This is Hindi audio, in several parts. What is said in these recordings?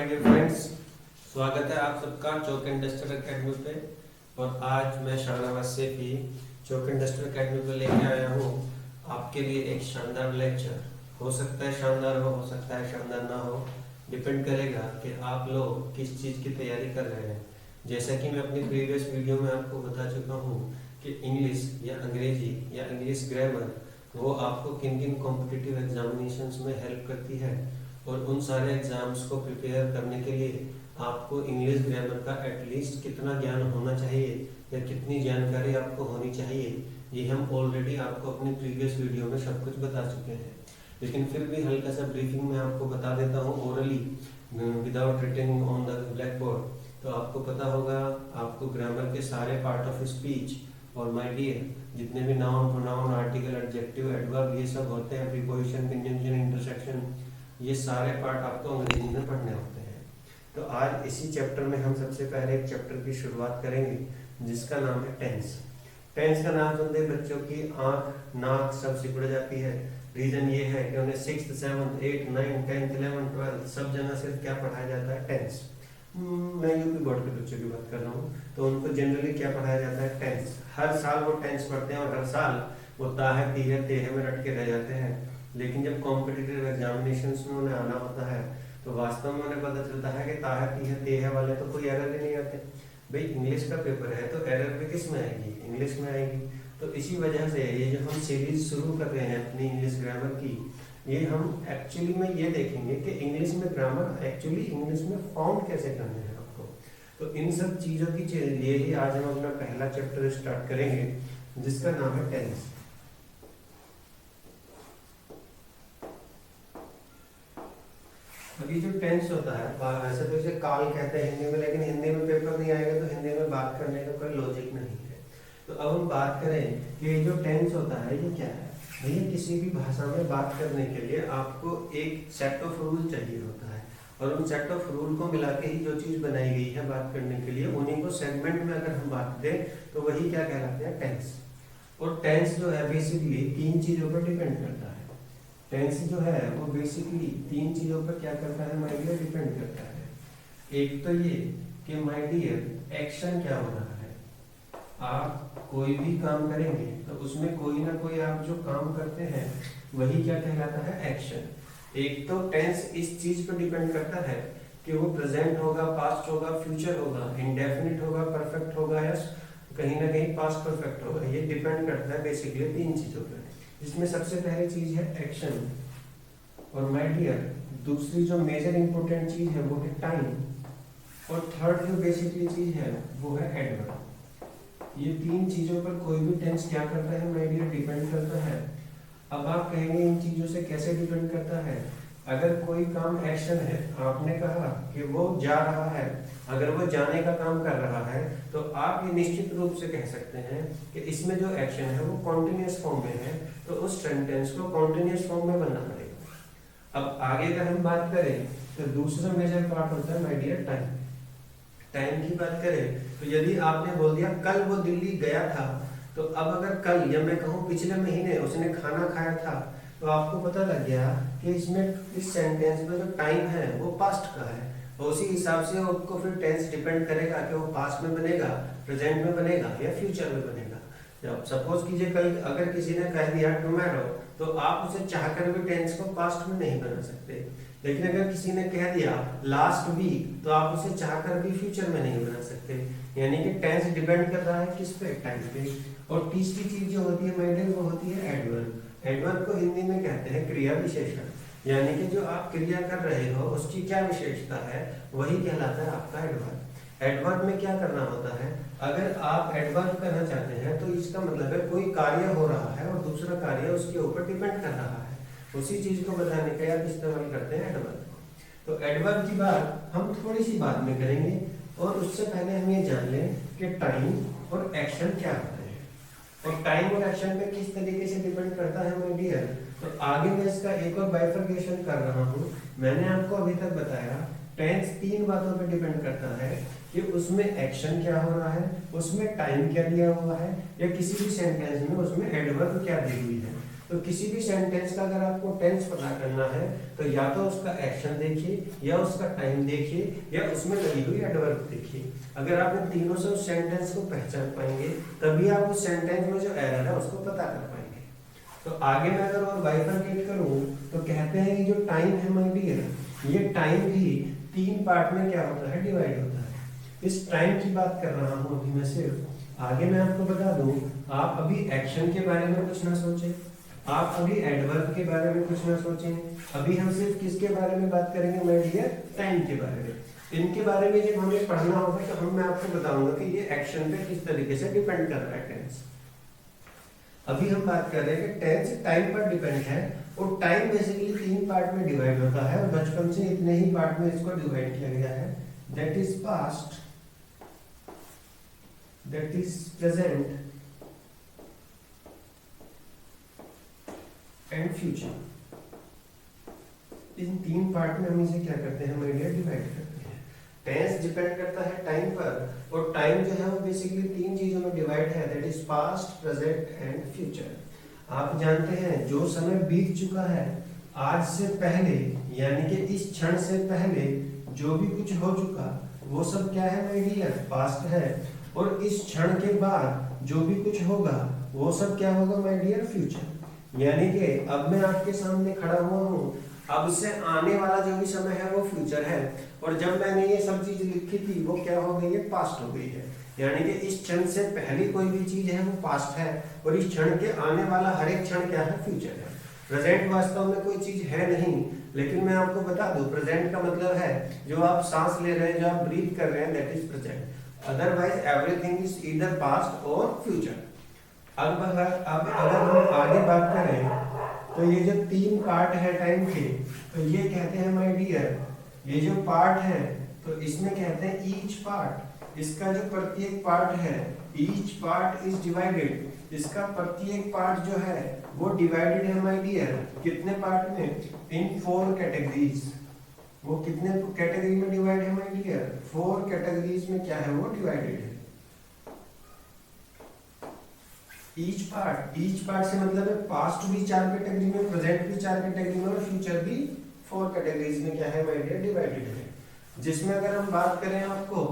माय डियर फ्रेंड्स, स्वागत है आप सबका चौक एंड डस्टर अकेडमी पे। और आज मैं Shahnawaz Saifi chalk and duster academy पे लेके आया हूँ आपके लिए एक शानदार लेक्चर। हो सकता है शानदार हो सकता है शानदार ना हो, डिपेंड करेगा कि आप लोग किस चीज़ की तैयारी कर रहे हैं। जैसा कि मैं अपनी प्रीवियस वीडियो में आपको बता चुका हूँ कि इंग्लिश या अंग्रेजी या इंग्लिश ग्रामर वो आपको किन किन कॉम्पिटिटिव एग्जामिनेशंस में हेल्प करती है, और उन सारे एग्जाम्स को प्रिपेयर करने के लिए आपको इंग्लिश ग्रामर का एटलीस्ट कितना ज्ञान होना चाहिए या कितनी जानकारी आपको होनी चाहिए, ये हम ऑलरेडी आपको अपनी प्रीवियस वीडियो में सब कुछ बता चुके हैं। लेकिन फिर भी हल्का सा ब्रीफिंग में आपको बता देता हूँ orally without writing on the blackboard. तो आपको पता होगा, आपको ग्रामर के सारे पार्ट ऑफ स्पीच और माय डियर जितने भी noun, pronoun, article, adjective, adverb ये सब होते हैं, प्रीपोजिशन, कंजंक्शन, इंटरसेक्शन, ये सारे पार्ट आपको अंग्रेजी में पढ़ने होते हैं। तो आज इसी चैप्टर में हम सबसे पहले एक चैप्टर की शुरुआत करेंगे जिसका नाम है टेंस। टेंस का नाम सुनते ही बच्चों की आंख नाक सब सिकुड़ जाती है। रीजन ये है कि उन्हें 6th, 7th, 8th, 9th, 10th, 11th, 12th सब जगह सिर्फ क्या पढ़ाया जाता है, टेंस। मैं यूपी बोर्ड के बच्चों की बात कर रहा हूँ, तो उनको जनरली क्या पढ़ाया जाता है, टेंस। हर साल वो टेंस पढ़ते हैं और हर साल वो ताहे तीहे तेहे में रट के रह जाते हैं। लेकिन जब कॉम्पिटिटिव एग्जामिनेशंस में उन्हें आना होता है तो वास्तव में उन्हें पता चलता है कि ताहे तीहे तेहे वाले तो कोई एरर ही नहीं आते। भाई इंग्लिश का पेपर है तो एरर भी किस में आएगी, इंग्लिश में आएगी। तो इसी वजह से ये जो हम सीरीज शुरू कर रहे हैं अपनी इंग्लिश ग्रामर की, ये हम एक्चुअली में ये देखेंगे कि इंग्लिश में ग्रामर एक्चुअली इंग्लिश में फाउंड कैसे करने हैं आपको। तो इन सब चीज़ों की लिए ही आज हम अपना पहला चैप्टर स्टार्ट करेंगे जिसका नाम है टेंस। अभी जो टेंस होता है, वैसे तो इसे काल कहते हैं हिंदी में, लेकिन हिंदी में पेपर नहीं आएगा तो हिंदी में बात करने का कोई लॉजिक नहीं है। तो अब हम बात करें कि जो टेंस होता है ये क्या है। भैया किसी भी भाषा में बात करने के लिए आपको एक सेट ऑफ रूल चाहिए होता है, और उन सेट ऑफ रूल को मिला के ही जो चीज़ बनाई गई है बात करने के लिए, उन्हीं को सेगमेंट में अगर हम बात दें तो वही क्या कहलाते हैं, टेंस। और टेंस जो है बेसिकली 3 चीज़ों पर डिपेंड करता है। टेंस जो है वो बेसिकली 3 चीज़ों पर क्या करता है माय डियर, डिपेंड करता है। एक तो ये कि माय डियर एक्शन क्या हो रहा है। आप कोई भी काम करेंगे तो उसमें कोई ना कोई आप जो काम करते हैं वही क्या कहलाता है, एक्शन। एक तो टेंस इस चीज पर डिपेंड करता है कि वो प्रेजेंट होगा, पास्ट होगा, फ्यूचर होगा, इंडेफिनिट होगा, परफेक्ट होगा, या कहीं ना कहीं पास्ट परफेक्ट होगा। ये डिपेंड करता है बेसिकली 3 चीजों पर, जिसमें सबसे पहली चीज है एक्शन। और माय डियर दूसरी जो मेजर इंपॉर्टेंट चीज है वो है टाइम। और थर्ड जो बेसिकली चीज है वो है एडवर्ब। ये 3 चीजों पर कोई भी टेंस क्या करता है माय डियर, डिपेंड करता है। अब आप कहेंगे इन चीजों से कैसे डिपेंड करता है। अगर कोई काम एक्शन है, आपने कहा कि वो जा रहा है, अगर वो जाने का काम कर रहा है तो आप ये निश्चित रूप से कह सकते हैं कि इसमें जो एक्शन है वो कॉन्टिन्यूअस फॉर्म में है, तो उस सेंटेंस को कॉन्टिन्यूअस फॉर्म में बनना पड़ेगा। अब आगे अगर हम बात करें तो दूसरा मेजर पार्ट होता है माय डियर टाइम। टाइम की बात करें तो यदि आपने बोल दिया कल वो दिल्ली गया था, तो अब अगर कल या मैं कहूँ पिछले महीने उसने खाना खाया था, तो आपको पता लग गया कि इसमें इस सेंटेंस में जो टाइम है वो पास्ट का है। और उसी हिसाब से आपको फिर टेंस डिपेंड करेगा कि वो पास्ट में बनेगा, प्रेजेंट में बनेगा या फ्यूचर में बनेगा। जब सपोज कीजिए कल अगर किसी ने कह दिया टुमारो, तो आप उसे चाहकर भी टेंस को पास्ट में नहीं बना सकते। लेकिन अगर किसी ने कह दिया लास्ट वीक, तो आप उसे चाहकर भी फ्यूचर में नहीं बना सकते। यानी कि टेंस डिपेंड कर रहा है किस पे, टाइम पे। और तीसरी चीज जो होती है माय डियर वो होती है एडवर्ब। एडवर्ब को हिंदी में कहते हैं क्रिया विशेषण। यानी कि जो आप क्रिया कर रहे हो उसकी क्या विशेषता है, वही कहलाता है आपका एडवर्ब। एडवर्ब में क्या करना होता है, अगर आप एडवर्ब करना चाहते हैं तो इसका मतलब है कोई कार्य हो रहा है और दूसरा कार्य उसके ऊपर डिपेंड कर रहा है, उसी चीज को बताने के आप इस्तेमाल करते हैं एडवर्ब। तो एडवर्ब की बात हम थोड़ी सी बाद में करेंगे, और उससे पहले हम ये जान लें कि टाइम और एक्शन क्या होते हैं, और टाइम और एक्शन पे किस तरीके से डिपेंड करता है माय डियर। तो आगे मैं इसका एक और बाइफर्केशन कर रहा हूँ। मैंने आपको अभी तक बताया टेंस 3 बातों पे डिपेंड करता है कि उसमें एक्शन क्या हो रहा है, उसमें टाइम क्या दिया हुआ है, या किसी भी सेंटेंस में उसमें एडवर्ब क्या दी हुई है। तो किसी भी सेंटेंस का अगर आपको टेंस पता करना है तो या तो उसका एक्शन देखिए, या उसका टाइम देखिए, या उसमें लगी हुई एडवर्ब देखिए। अगर आप इन तीनों से उस सेंटेंस को पहचान पाएंगे तभी आप उस सेंटेंस में जो एरर है उसको पता कर पाएंगे। तो आगे मैं अगर और बाइफरकेट करूं तो कहते हैं कि जो टाइम है माय डियर, ये टाइम भी 3 पार्ट में क्या होता है, डिवाइड होता है। इस टाइम की बात कर रहा हूं अभी मैं सिर्फ। आगे मैं आपको बता दूं, आप अभी एक्शन के बारे में कुछ ना सोचें, आप अभी एडवर्ब के बारे में कुछ ना सोचें। अभी हम सिर्फ किसके बारे में बात करेंगे माय डियर, टाइम के बारे में। इनके बारे में जब हमें पढ़ना होगा तो मैं आपको बताऊंगा कि ये एक्शन पे किस तरीके से डिपेंड कर रहा है टेंस। अभी हम बात कर रहे हैं कि टेंस टाइम पर डिपेंड है, और टाइम बेसिकली 3 पार्ट में डिवाइड होता है, और बचपन से इतने ही पार्ट में इसको डिवाइड किया गया है। That is past, that is present and future. In 3 part में हम इसे क्या करते हैं माय डियर, डिवाइड करते हैं। टेंस डिपेंड करता है टाइम पर, और टाइम जो है वो बेसिकली 3 चीजों में डिवाइड है, that is past, present and future. आप जानते हैं जो समय बीत चुका है आज से पहले, यानी कि इस क्षण से पहले जो भी कुछ हो चुका वो सब क्या है माय डियर, पास्ट है। और इस क्षण के बाद जो भी कुछ होगा वो सब क्या होगा माय डियर, फ्यूचर। यानी कि अब मैं आपके सामने खड़ा हुआ हूँ, अब से आने वाला जो भी समय है वो फ्यूचर है, और जब मैंने ये सब चीज लिखी थी वो क्या हो गई है, पास्ट हो गई है। यानी कि इस क्षण से पहले कोई भी चीज है वो पास्ट है, और इस क्षण के आने वाला हर एक क्षण क्या है, फ्यूचर है। प्रेजेंट वास्तव में कोई चीज है नहीं, लेकिन मैं आपको बता दूं प्रेजेंट का मतलब है जो आप सांस ले रहे हैं, जो आप ब्रीथ कर रहे हैं, that is present. Otherwise everything is either past और फ्यूचर। अब अगर हम आगे बात करें तो ये जो 3 पार्ट है टाइम के, तो ये कहते हैं माय डियर, ये जो पार्ट है तो इसमें कहते हैं ईच पार्ट। इसका जो प्रत्येक पार्ट है, ईच पार्ट इज डिवाइडेड, इसका प्रत्येक पार्ट जो है वो डिवाइडेड है माय डियर, कितने पार्ट में, इन 4 कैटेगरीज। वो कितने कैटेगरी में डिवाइड है माय डियर, 4 कैटेगरीज में क्या है वो डिवाइडेड है। ईच पार्ट से मतलब है पास्ट भी 4 कैटेगरी में, प्रेजेंट भी 4 कैटेगरी में, और फ्यूचर भी 4 कैटेगरीज में क्या है माय डियर, डिवाइडेड है। जिसमें अगर हम बात करें आपको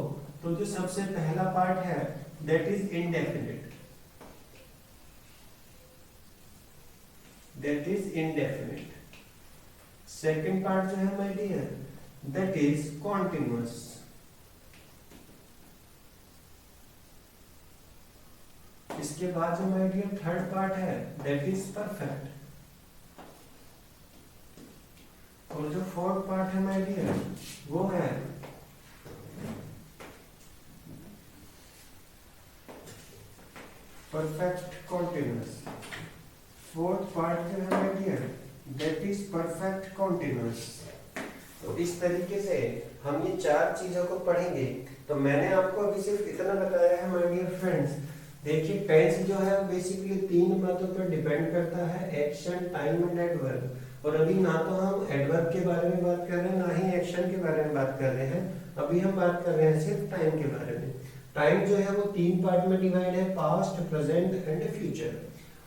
तो जो सबसे पहला पार्ट है that is indefinite, that is indefinite. Second part जो है my dear that is continuous, इसके बाद जो माय डियर थर्ड पार्ट है दैट इज परफेक्ट, और जो फोर्थ पार्ट है माय डियर वो है परफेक्ट कॉन्टिन्यूअस। फोर्थ पार्ट जो है my dear that is perfect continuous. तो इस तरीके से हम ये 4 चीजों को पढ़ेंगे। तो मैंने आपको अभी सिर्फ इतना बताया है माय डियर फ्रेंड्स। देखिए टेंस जो है बेसिकली 3 बातों पर डिपेंड करता है, एक्शन, टाइम एंड एडवर्ब। और अभी ना तो हम एडवर्ब के बारे में बात कर रहे हैं, ना ही एक्शन के बारे में बात कर रहे हैं। अभी हम बात कर रहे हैं सिर्फ टाइम के बारे में। टाइम जो है वो 3 पार्ट में डिवाइड है, पास्ट, प्रेजेंट एंड फ्यूचर।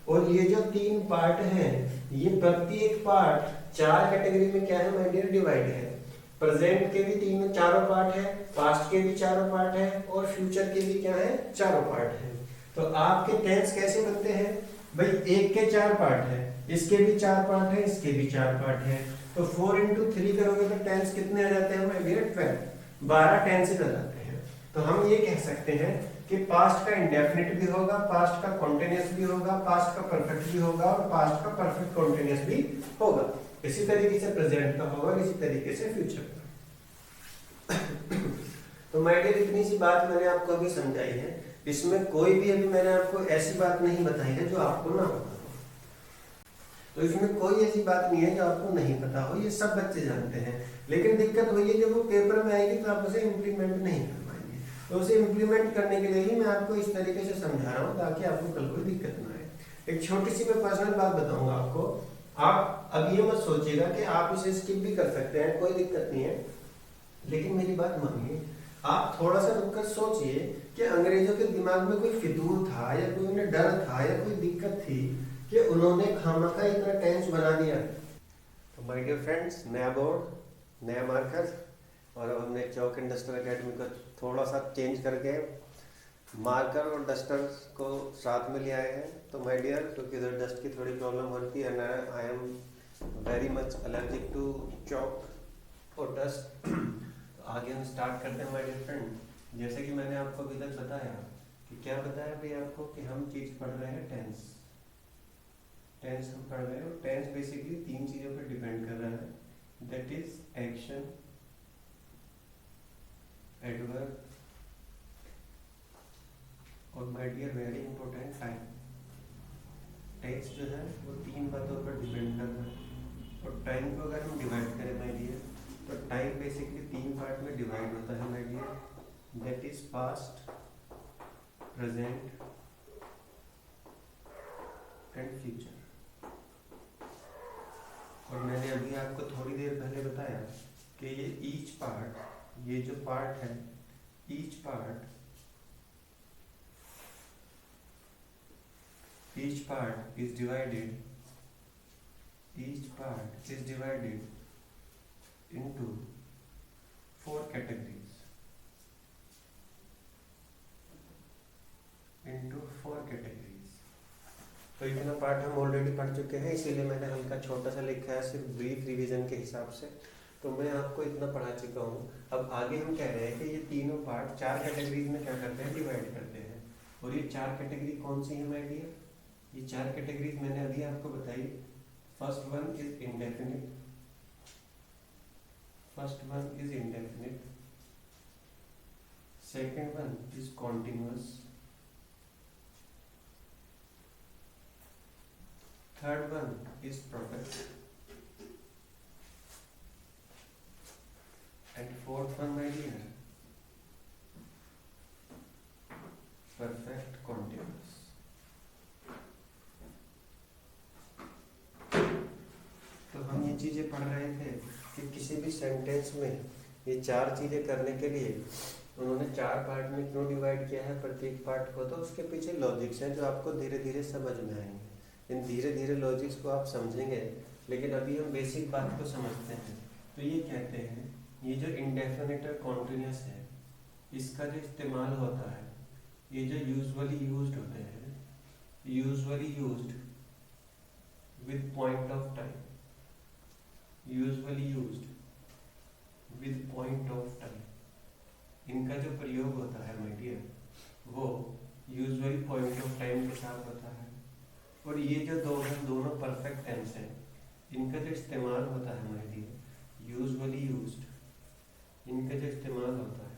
और ये जो 3 पार्ट हैं, ये प्रत्येक पार्ट 4 कैटेगरी में क्या है माय डियर, डिवाइड है। प्रेजेंट के भी 4 पार्ट है, पास्ट के भी 4 पार्ट है, और फ्यूचर के भी क्या है, 4 पार्ट है। तो आपके टेंस कैसे बनते हैं भाई, एक के 4 पार्ट है, इसके भी 4 पार्ट है, इसके भी 4 पार्ट है। तो 4 into 3 करोगे तो टेंस कितने आ जाते हैं माय डियर, 12 टेंसेस आ जाते हैं। तो हम ये कह सकते हैं कि पास्ट का इंडेफिनिट भी होगा, पास्ट का कॉन्टिन्यूअस भी होगा, पास्ट का परफेक्ट भी होगा, और पास्ट का परफेक्ट कॉन्टिन्यूअस भी होगा। इसी तरीके से प्रेजेंट का होगा, इसी तरीके से फ्यूचर का। तो माय डियर इतनी सी बात मैंने आपको अभी समझाई है, इसमें कोई भी अभी मैंने आपको ऐसी बात नहीं बताई है जो आपको ना पता हो। तो इसमें कोई ऐसी बात नहीं है जो आपको नहीं पता हो, ये सब बच्चे जानते हैं। लेकिन दिक्कत वही है जब वो पेपर में आएगी तो आप उसे इम्प्लीमेंट नहीं कर पाएंगे। तो उसे इम्प्लीमेंट करने के लिए ही मैं आपको इस तरीके से समझा रहा हूँ ताकि आपको कल कोई दिक्कत ना आए। एक छोटी सी मैं पर्सनल बात बताऊंगा आपको। आप अब ये मत सोचिएगा कि आप इसे स्किप भी कर सकते हैं, कोई दिक्कत नहीं है, लेकिन मेरी बात मानिए। आप थोड़ा सा रुककर सोचिए कि अंग्रेजों के दिमाग में कोई फितूर था या कोई उन्हें डर था या कोई दिक्कत थी कि उन्होंने खामखा इतना टेंस बना दिया। तो माय डियर फ्रेंड्स, नया बोर्ड, नया मार्कर, और अब हमने चौक एंड डस्टर एकेडमी को थोड़ा सा चेंज करके मार्कर और डस्टर को साथ में ले आए हैं। तो माय डियर, क्योंकि इधर डस्ट की थोड़ी प्रॉब्लम होती है, I am very much allergic to chalk और डस्ट। तो आगे हम स्टार्ट करते हैं माय डियर फ्रेंड। जैसे कि मैंने आपको अभी तक बताया कि क्या बताया भाई आपको कि हम चीज़ पढ़ रहे हैं टेंस। टेंस हम पढ़ रहे हैं और टेंस बेसिकली तीन चीज़ों पर डिपेंड कर रहा है, दैट इज एक्शन, एडवर्ब और my dear very important time. Tense जो है वो तीन बातों पर डिपेंड कर रहा है। और टाइम को अगर हम डिवाइड करें माय डियर, तो टाइम बेसिकली तीन पार्ट में डिवाइड होता है my dear, that is past, present and future. और मैंने अभी आपको थोड़ी देर पहले बताया कि ये ईच पार्ट, ये जो पार्ट है, each part is divided into four categories. तो इतना पार्ट हम ऑलरेडी पढ़ चुके हैं, इसीलिए मैंने हल्का छोटा सा लिखा है सिर्फ ब्रीफ रिवीजन के हिसाब से। तो मैं आपको इतना पढ़ा चुका हूँ। अब आगे हम कह रहे हैं कि ये तीनों पार्ट चार कैटेगरीज में क्या करते हैं, डिवाइड करते हैं। और ये चार कैटेगरी कौन सी है माय डियर? ये चार कैटेगरीज मैंने अभी आपको बताई। First one is indefinite, second one is continuous, third one is perfect and fourth one my dear perfect continuous. तो हम ये चीजें पढ़ रहे थे कि किसी भी सेंटेंस में ये चार चीजें करने के लिए उन्होंने चार पार्ट में क्यों डिवाइड किया है प्रत्येक पार्ट को। तो उसके पीछे लॉजिक्स हैं जो आपको धीरे धीरे समझ में आएंगे। इन धीरे धीरे लॉजिक्स को आप समझेंगे, लेकिन अभी हम बेसिक बात को समझते हैं। तो ये कहते हैं, ये जो इंडेफिनिट और कॉन्टिन्यूअस है, इसका जो इस्तेमाल होता है, ये जो यूजुअली यूज्ड होते हैं, usually used with point of time, usually used with point of time, इनका जो प्रयोग होता है माय डियर, वो यूजुअली पॉइंट ऑफ टाइम के साथ होता है। और ये जो दोनों परफेक्ट टेंस हैं, इनका जो इस्तेमाल होता है माय डियर, यूजुअली यूज्ड, इनका जो इस्तेमाल होता है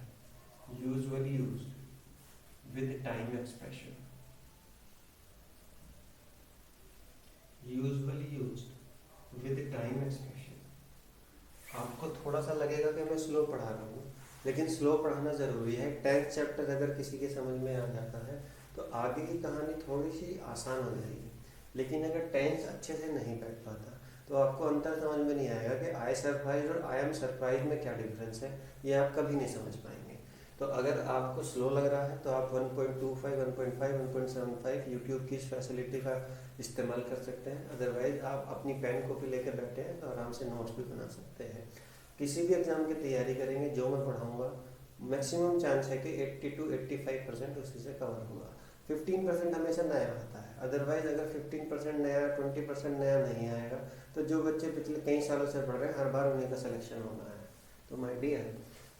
usually used with time expression, usually used with time expression. आपको थोड़ा सा लगेगा कि मैं स्लो पढ़ा रहा हूँ, लेकिन स्लो पढ़ाना ज़रूरी है। 10th चैप्टर अगर किसी के समझ में आ जाता है तो आगे की कहानी थोड़ी सी आसान हो जाएगी। लेकिन अगर टेंस अच्छे से नहीं बैठ पाता तो आपको अंतर समझ में नहीं आएगा कि आई सरप्राइज और आई एम सरप्राइज में क्या डिफरेंस है, ये आप कभी नहीं समझ पाएंगे। तो अगर आपको स्लो लग रहा है तो आप 1.25, 1.5, 1.75 यूट्यूब की इस फैसिलिटी का इस्तेमाल कर सकते हैं। अदरवाइज आप अपनी पेन कॉपी लेकर बैठे हैं तो आराम से नोट्स भी बना सकते हैं। किसी भी एग्जाम की तैयारी करेंगे, जो मैं पढ़ाऊँगा मैक्सिमम चांस है कि 80 to 85% उसी से कवर होगा। 15% हमेशा नया आता है। अदरवाइज अगर 15% नया, 20% नया नहीं आएगा तो जो बच्चे पिछले कई सालों से पढ़ रहे हैं हर बार उन्हीं का सिलेक्शन होना है। तो माय डियर,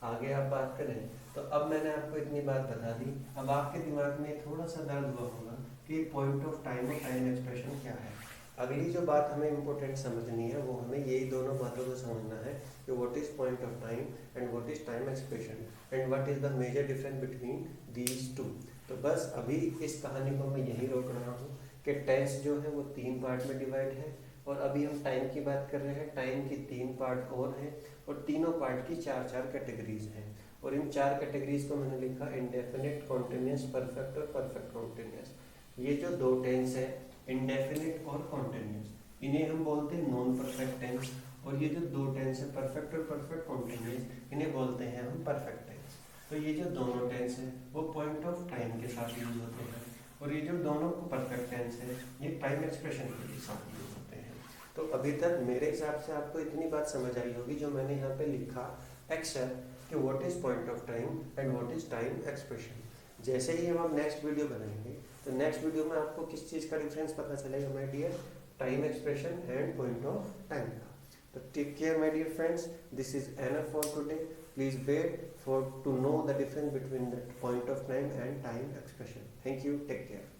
आगे आप बात करें तो अब मैंने आपको इतनी बात बता दी। अब आपके दिमाग में थोड़ा सा दर्द हुआ होगा कि पॉइंट ऑफ टाइम और टाइम एक्सप्रेशन क्या है। अगली जो बात हमें इम्पोर्टेंट समझनी है वो हमें यही दोनों बातों को समझना है कि what is point of time and what is time expression and what is the major difference between these two. तो बस अभी इस कहानी को मैं यही रोक रहा हूँ कि टेंस जो है वो तीन पार्ट में डिवाइड है, और अभी हम टाइम की बात कर रहे हैं। टाइम की तीन पार्ट और हैं और तीनों पार्ट की चार चार कैटेगरीज हैं। और इन चार कैटेगरीज को मैंने लिखा इंडेफिनिट, कॉन्टिन्यूअस, परफेक्ट और परफेक्ट कॉन्टिन्यूअस। ये जो दो टेंस है इंडेफिनिट और कॉन्टिन्यूअस, इन्हें हम बोलते हैं नॉन परफेक्ट टेंस। और ये जो दो टेंस है परफेक्ट और परफेक्ट कॉन्टिन्यूअस, इन्हें बोलते हैं हम परफेक्ट टेंस। तो ये जो दोनों टेंस है वो पॉइंट ऑफ टाइम के साथ यूज होते हैं, और ये जो दोनों परफेक्ट टेंस है ये टाइम एक्सप्रेशन के साथ यूज होते हैं। तो अभी तक मेरे हिसाब से आपको इतनी बात समझ आई होगी जो मैंने यहाँ पे लिखा एक्सेप्ट कि what is point of time and what is time expression. जैसे ही हम अब नेक्स्ट वीडियो बनाएंगे तो नेक्स्ट वीडियो में आपको किस चीज़ का डिफरेंस पता चलेगा my dear, time expression and point of time का। तो take care my dear friends, this is enough for today. Please wait for to know the difference between the point of time and time expression. Thank you, take care.